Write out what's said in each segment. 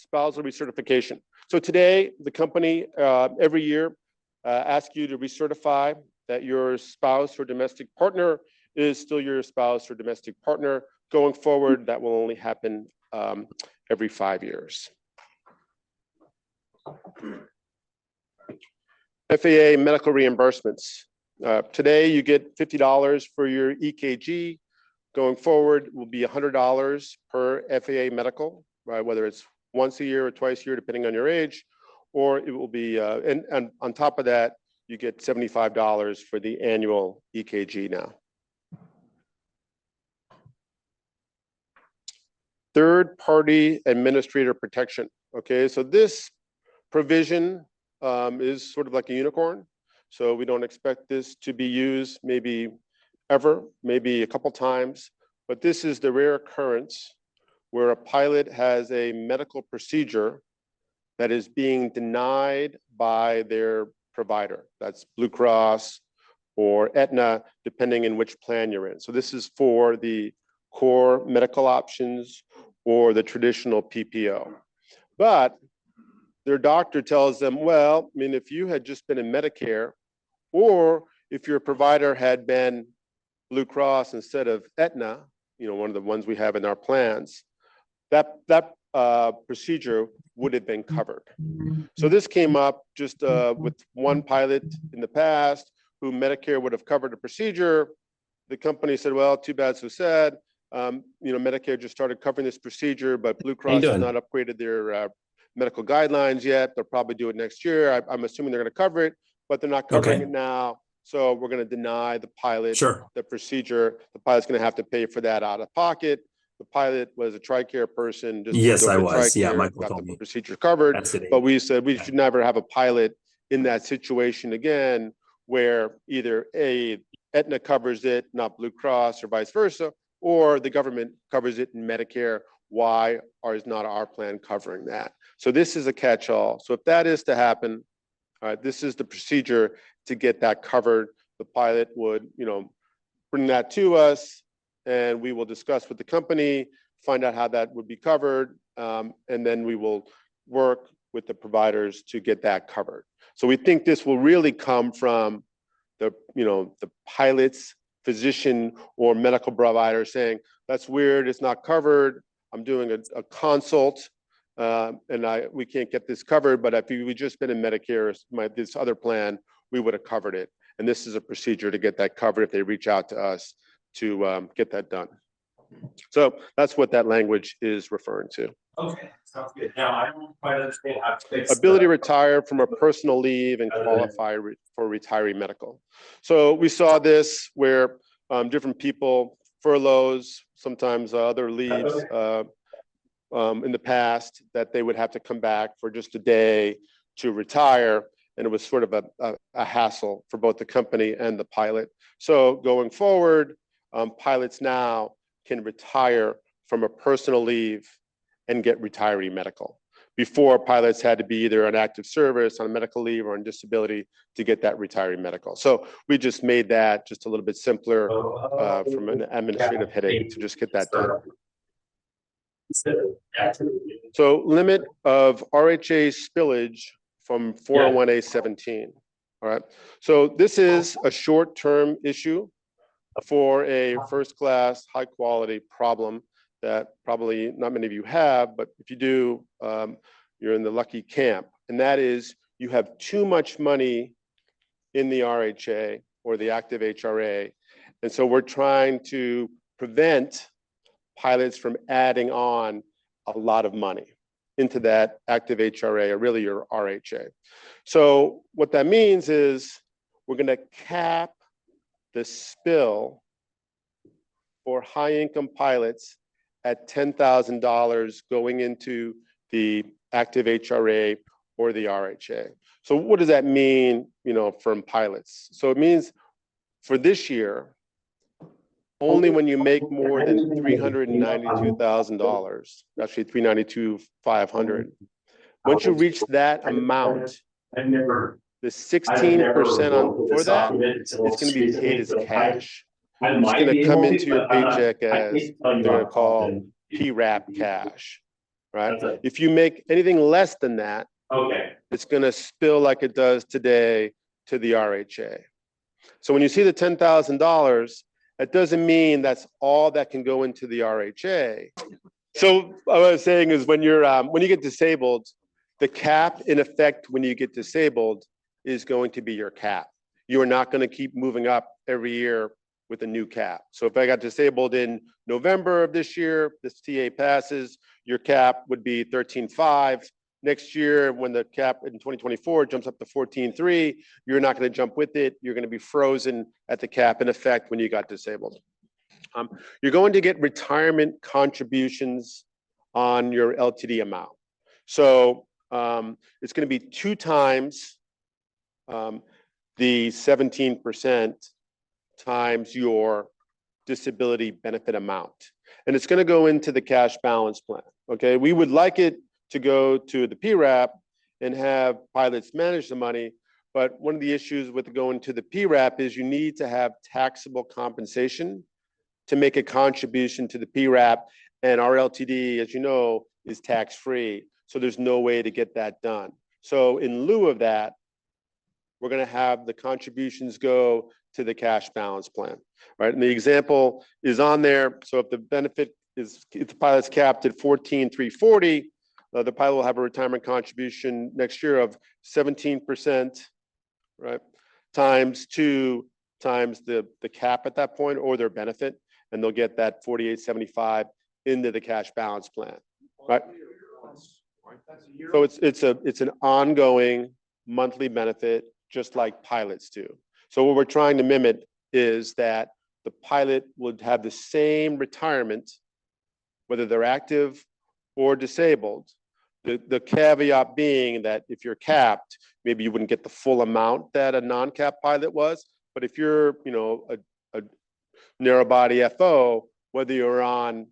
spousal recertification. So today, the company every year asks you to recertify that your spouse or domestic partner is still your spouse or domestic partner. Going forward, that will only happen every 5 years. FAA medical reimbursements. Today, you get $50 for your EKG. Going forward, will be $100 per FAA medical, right? Whether it's once a year or twice a year, depending on your age, or it will be, and on top of that, you get $75 for the annual EKG now. Third-party administrator protection. Okay, so this provision is sort of like a unicorn. So we don't expect this to be used maybe ever, maybe a couple times, but this is the rare occurrence where a pilot has a medical procedure that is being denied by their provider. That's Blue Cross or Aetna, depending on which plan you're in. So this is for the core medical options or the traditional PPO. But their doctor tells them, well, I mean, if you had just been in Medicare, or if your provider had been Blue Cross instead of Aetna, one of the ones we have in our plans, that procedure would have been covered. So this came up just with one pilot in the past who Medicare would have covered a procedure. The company said, well, too bad, so sad. Medicare just started covering this procedure, but Blue Cross has not upgraded their medical guidelines yet. They'll probably do it next year. I'm assuming they're going to cover it, but they're not covering it now. So we're going to deny the pilot the procedure. The pilot's going to have to pay for that out of pocket. The pilot was a TRICARE person. Yes, I was. TRICARE, Michael got told the me. procedure covered. But we said we should never have a pilot in that situation again, where either Aetna covers it, not Blue Cross, or vice versa, or the government covers it in Medicare. Why is not our plan covering that? So this is a catch-all. So if that is to happen, this is the procedure to get that covered. The pilot would, bring that to us, and we will discuss with the company, find out how that would be covered, and then we will work with the providers to get that covered. So we think this will really come from the pilot's physician or medical provider saying, that's weird, it's not covered. I'm doing a consult, and we can't get this covered, but if we just been in Medicare, this other plan, we would have covered it. And this is a procedure to get that covered if they reach out to us to get that done. So that's what that language is referring to. Okay, sounds good. Now, I don't quite understand how to fix ability to retire from a personal leave and qualify for retiree medical. So we saw this where different people, furloughs, sometimes other leaves in the past, that they would have to come back for just a day to retire. And it was sort of a hassle for both the company and the pilot. So going forward, pilots now can retire from a personal leave and get retiree medical. Before, pilots had to be either on active service, on medical leave, or on disability to get that retiree medical. So we just made that just a little bit simpler from an administrative headache to just get that done. So limit of RHA spillage from 401A17. All right. So this is a short-term issue for a first-class, high-quality problem that probably not many of you have, but if you do, you're in the lucky camp. And that is, you have too much money in the RHA or the active HRA. And so we're trying to prevent pilots from adding on a lot of money into that active HRA, or really your RHA. So what that means is we're going to cap the spill for high-income pilots at $10,000 going into the active HRA or the RHA. So what does that mean, from pilots? So it means for this year, only when you make more than $392,000, actually $392,500. Once you reach that amount, the 16% for that, it's going to be paid as cash. It's going to come into your paycheck as they're going to call PRAP cash, right? If you make anything less than that, Okay, it's going to spill like it does today to the RHA. So when you see the $10,000, that doesn't mean that's all that can go into the RHA. So what I was saying is when you get disabled, the cap in effect when you get disabled is going to be your cap. You are not going to keep moving up every year with a new cap. So if I got disabled in November of this year, this TA passes, your cap would be 13.5. Next year, when the cap in 2024 jumps up to 14.3, you're not going to jump with it. You're going to be frozen at the cap in effect when you got disabled. You're going to get retirement contributions on your LTD amount. So it's going to be 2 times the 17% times your disability benefit amount. And it's going to go into the cash balance plan. Okay, we would like it to go to the PRAP and have pilots manage the money. But one of the issues with going to the PRAP is you need to have taxable compensation to make a contribution to the PRAP. And our LTD, as you know, is tax-free. So there's no way to get that done. So in lieu of that, we're going to have the contributions go to the cash balance plan, right? And the example is on there. So if the benefit is, if the pilot's capped at 14,340, the pilot will have a retirement contribution next year of 17%, right? Times 2 times the cap at that point or their benefit, and they'll get that 4875 into the cash balance plan, right? So it's an ongoing monthly benefit, just like pilots do. So what we're trying to mimic is that the pilot would have the same retirement, whether they're active or disabled. The caveat being that if you're capped, maybe you wouldn't get the full amount that a non-capped pilot was. But if you're, a narrow body FO, whether you're on,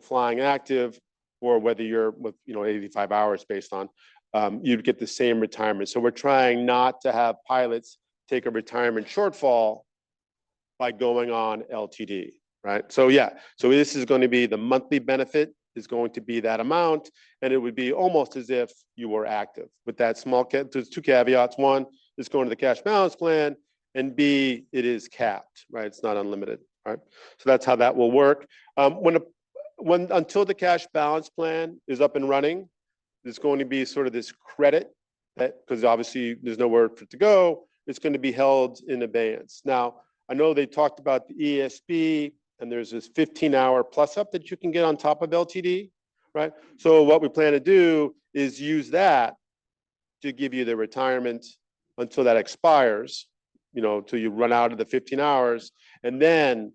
flying active or whether you're with, 85 hours based on, you'd get the same retirement. So we're trying not to have pilots take a retirement shortfall by going on LTD, right? So yeah, so this is going to be the monthly benefit is going to be that amount, and it would be almost as if you were active. With that small, there's 2 caveats. 1, it's going to the cash balance plan, and B, it is capped, right? It's not unlimited, right? So that's how that will work. Until the cash balance plan is up and running, there's going to be sort of this credit that, because obviously there's nowhere for it to go, it's going to be held in abeyance. Now, I know they talked about the ESP, and there's this 15-hour plus up that you can get on top of LTD, right? So what we plan to do is use that to give you the retirement until that expires, till you run out of the 15 hours, and then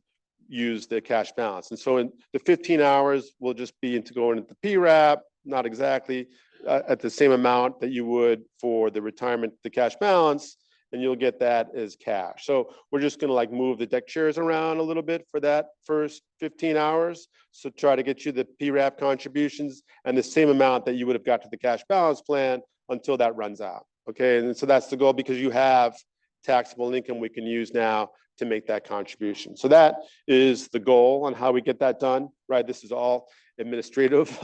use the cash balance. And so in the 15 hours will just be into going into the PRAP, not exactly at the same amount that you would for the retirement, the cash balance, and you'll get that as cash. So we're just going to move the deck chairs around a little bit for that first 15 hours. So try to get you the PRAP contributions and the same amount that you would have got to the cash balance plan until that runs out. Okay, and so that's the goal, because you have taxable income we can use now to make that contribution. So that is the goal on how we get that done, right? This is all administrative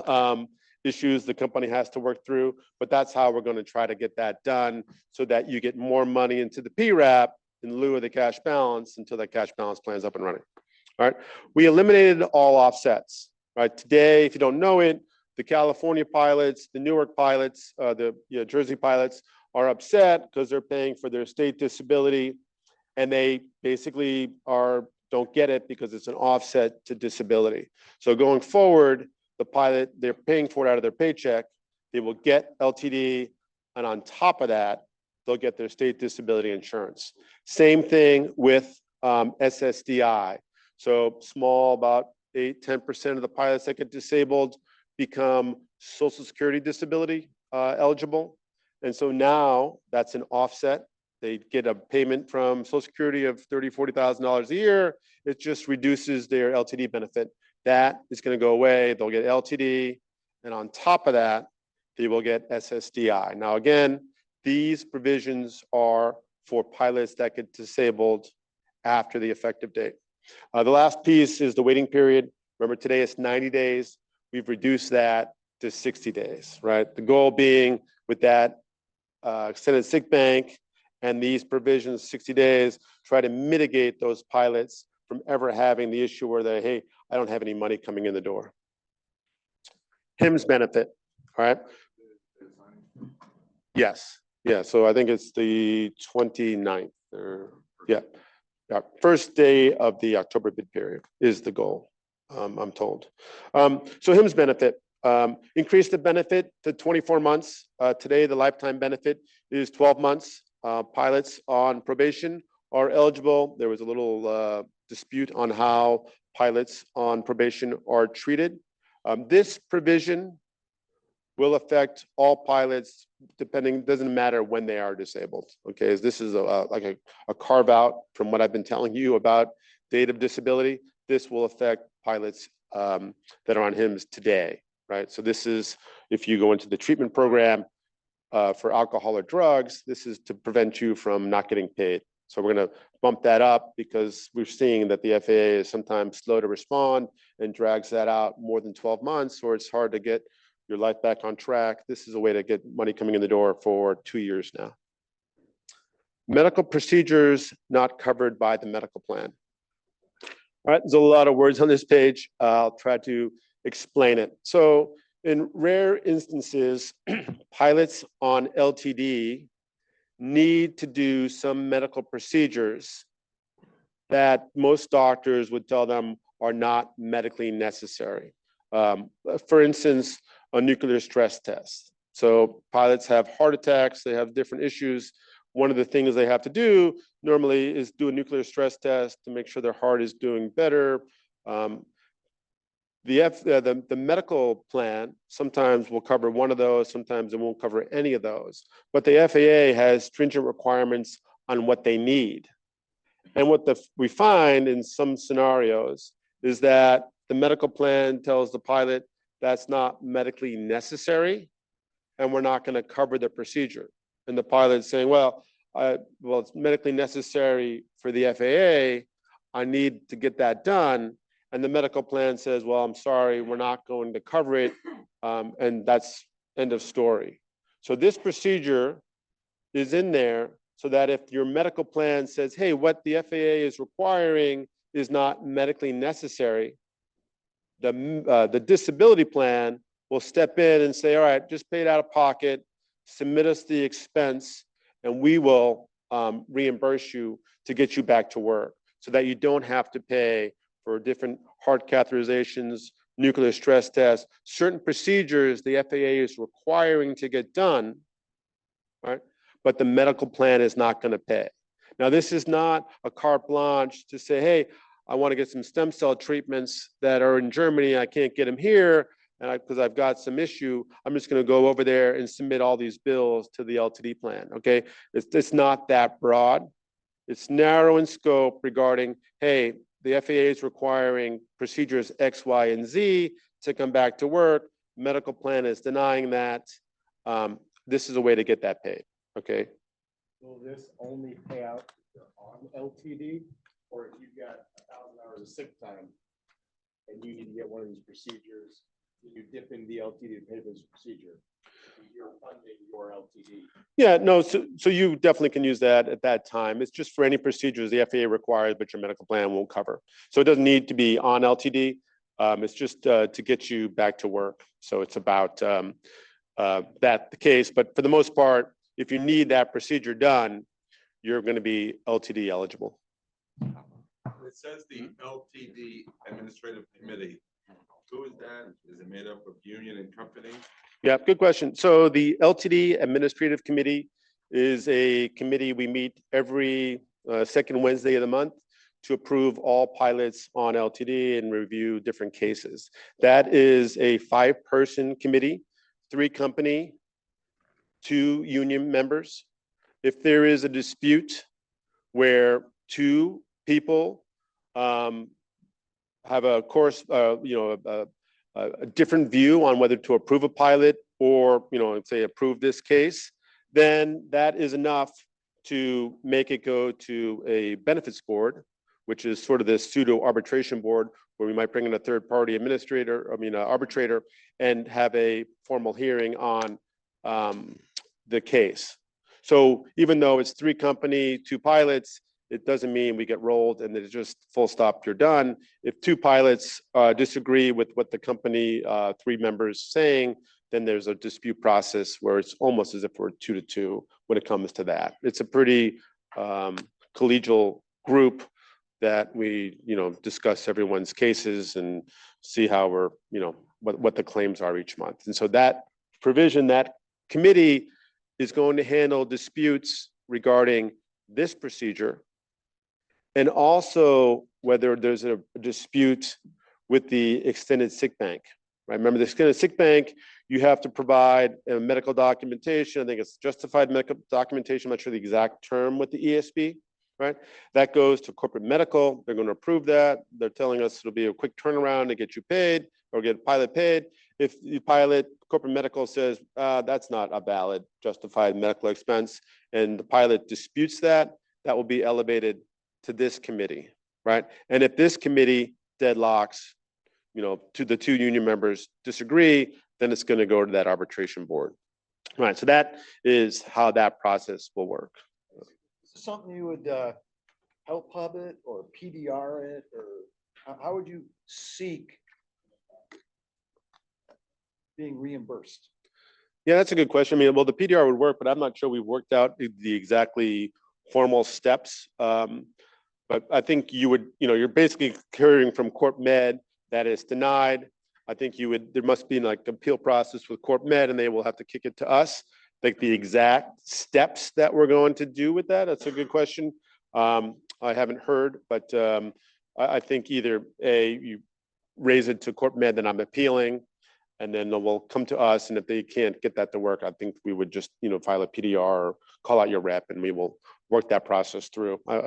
issues the company has to work through, but that's how we're going to try to get that done so that you get more money into the PRAP in lieu of the cash balance until that cash balance plan is up and running. All right. We eliminated all offsets, right? Today, if you don't know it, the California pilots, the Newark pilots, the Jersey pilots are upset because they're paying for their state disability, and they basically don't get it because it's an offset to disability. So going forward, the pilot, they're paying for it out of their paycheck. They will get LTD, and on top of that, they'll get their state disability insurance. Same thing with SSDI. So small, about 8-10% of the pilots that get disabled become Social Security disability eligible. And so now that's an offset. They get a payment from Social Security of $30,000, $40,000 a year. It just reduces their LTD benefit. That is going to go away. They'll get LTD. And on top of that, they will get SSDI. Now, again, these provisions are for pilots that get disabled after the effective date. The last piece is the waiting period. Remember, today it's 90 days. We've reduced that to 60 days, right? The goal being with that extended sick bank and these provisions, 60 days, try to mitigate those pilots from ever having the issue where they, hey, I don't have any money coming in the door. HIMSS benefit, all right? Yes, yeah, so I think it's the 29th or, yeah. First day of the October bid period is the goal, I'm told. So HIMSS benefit, increase the benefit to 24 months. Today, the lifetime benefit is 12 months. Pilots on probation are eligible. There was a little dispute on how pilots on probation are treated. This provision will affect all pilots, depending, doesn't matter when they are disabled. Okay, this is like a carve out from what I've been telling you about date of disability. This will affect pilots that are on HIMSS today, right? So this is, if you go into the treatment program for alcohol or drugs, this is to prevent you from not getting paid. So we're gonna bump that up because we're seeing that the FAA is sometimes slow to respond and drags that out more than 12 months, or it's hard to get your life back on track. This is a way to get money coming in the door for 2 years now. Medical procedures not covered by the medical plan. All right, there's a lot of words on this page. I'll try to explain it. So in rare instances, pilots on LTD need to do some medical procedures that most doctors would tell them are not medically necessary. For instance, a nuclear stress test. So pilots have heart attacks, they have different issues. One of the things they have to do normally is do a nuclear stress test to make sure their heart is doing better. The medical plan sometimes will cover one of those, sometimes it won't cover any of those. But the FAA has stringent requirements on what they need. And what we find in some scenarios is that the medical plan tells the pilot that's not medically necessary, and we're not going to cover the procedure. And the pilot's saying, well, it's medically necessary for the FAA. I need to get that done. And the medical plan says, well, I'm sorry, we're not going to cover it. And that's end of story. So this procedure is in there so that if your medical plan says, hey, what the FAA is requiring is not medically necessary, the disability plan will step in and say, all right, just pay it out of pocket, submit us the expense, and we will reimburse you to get you back to work so that you don't have to pay for different heart catheterizations, nuclear stress tests, certain procedures the FAA is requiring to get done, right? But the medical plan is not going to pay. Now, this is not a carte blanche to say, hey, I want to get some stem cell treatments that are in Germany. I can't get them here because I've got some issue. I'm just going to go over there and submit all these bills to the LTD plan. Okay, it's not that broad. It's narrow in scope regarding, hey, the FAA is requiring procedures X, Y, and Z to come back to work. Medical plan is denying that. This is a way to get that paid. Okay. Will this only pay out on LTD, or if you've got 1,000 hours of sick time and you need to get one of these procedures, you dip in the LTD to pay for this procedure, you're funding your LTD? Yeah, no, so you definitely can use that at that time. It's just for any procedures the FAA requires, but your medical plan won't cover. So it doesn't need to be on LTD. It's just to get you back to work. So it's about that the case. But for the most part, if you need that procedure done, you're going to be LTD eligible. It says the LTD Administrative Committee. Who is that? Is it made up of union and company? Yeah, good question. So the LTD Administrative Committee is a committee we meet every second Wednesday of the month to approve all pilots on LTD and review different cases. That is a 5-person committee, 3 company, 2 union members. If there is a dispute where 2 people have a course, a different view on whether to approve a pilot or, say approve this case, then that is enough to make it go to a benefits board, which is sort of this pseudo arbitration board where we might bring in a third-party administrator, arbitrator, and have a formal hearing on the case. So even though it's 3 company, 2 pilots, it doesn't mean we get rolled and it's just full stop, you're done. If 2 pilots disagree with what the company 3 members saying, then there's a dispute process where it's almost as if we're 2-2 when it comes to that. It's a pretty collegial group that we, discuss everyone's cases and see how we're, what the claims are each month. And so that provision, that committee is going to handle disputes regarding this procedure and also whether there's a dispute with the extended sick bank, right? Remember, the extended sick bank, you have to provide medical documentation. I think it's justified medical documentation. I'm not sure the exact term with the ESB, right? That goes to corporate medical. They're going to approve that. They're telling us it'll be a quick turnaround to get you paid or get pilot paid. If the pilot, corporate medical says that's not a valid justified medical expense, and the pilot disputes that, that will be elevated to this committee, right? And if this committee deadlocks, to the 2 union members disagree, then it's going to go to that arbitration board. Right. So that is how that process will work. Something you would help pub it or PDR it, or how would you seek being reimbursed? Yeah, that's a good question. I mean, well, the PDR would work, but I'm not sure we've worked out the exactly formal steps. But I think you would, you're basically hearing from Corp Med that is denied. I think there must be like appeal process with Corp Med, and they will have to kick it to us. Like the exact steps that we're going to do with that. That's a good question. I haven't heard, but I think either you raise it to Corp Med, then I'm appealing, and then they'll come to us. And if they can't get that to work, I think we would just, file a PDR or call out your rep, and we will work that process through. I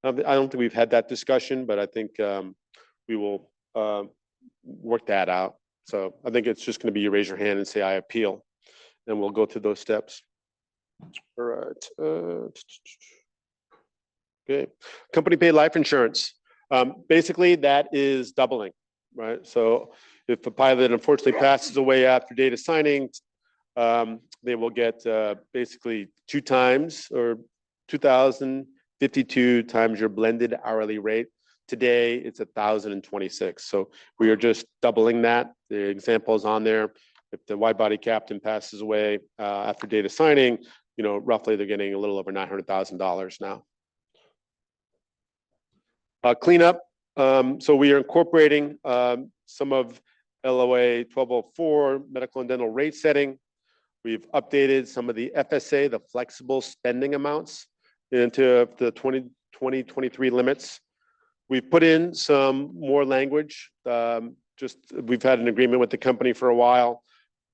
don't think we've had that discussion, but I think we will work that out. So I think it's just going to be you raise your hand and say, I appeal, and we'll go through those steps. All right. Okay. Company paid life insurance. Basically, that is doubling, right? So if a pilot unfortunately passes away after date of signing, they will get basically 2 times or 2,052 times your blended hourly rate. Today, it's 1,026. So we are just doubling that. The example is on there. If the wide body captain passes away after date of signing, roughly they're getting a little over $900,000 now. Cleanup. So we are incorporating some of LOA 1204 medical and dental rate setting. We've updated some of the FSA, the flexible spending amounts, into the 2023 limits. We've put in some more language. We've had an agreement with the company for a while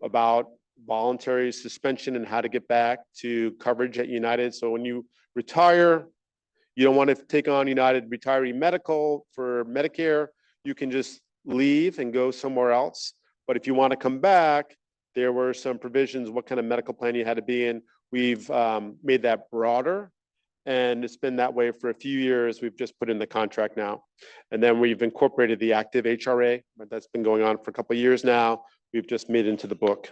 about voluntary suspension and how to get back to coverage at United. So when you retire, you don't want to take on United Retiree Medical for Medicare, you can just leave and go somewhere else. But if you want to come back, there were some provisions, what kind of medical plan you had to be in. We've made that broader, and it's been that way for a few years. We've just put in the contract now. And then we've incorporated the active HRA, but that's been going on for a couple of years now. We've just made it into the book.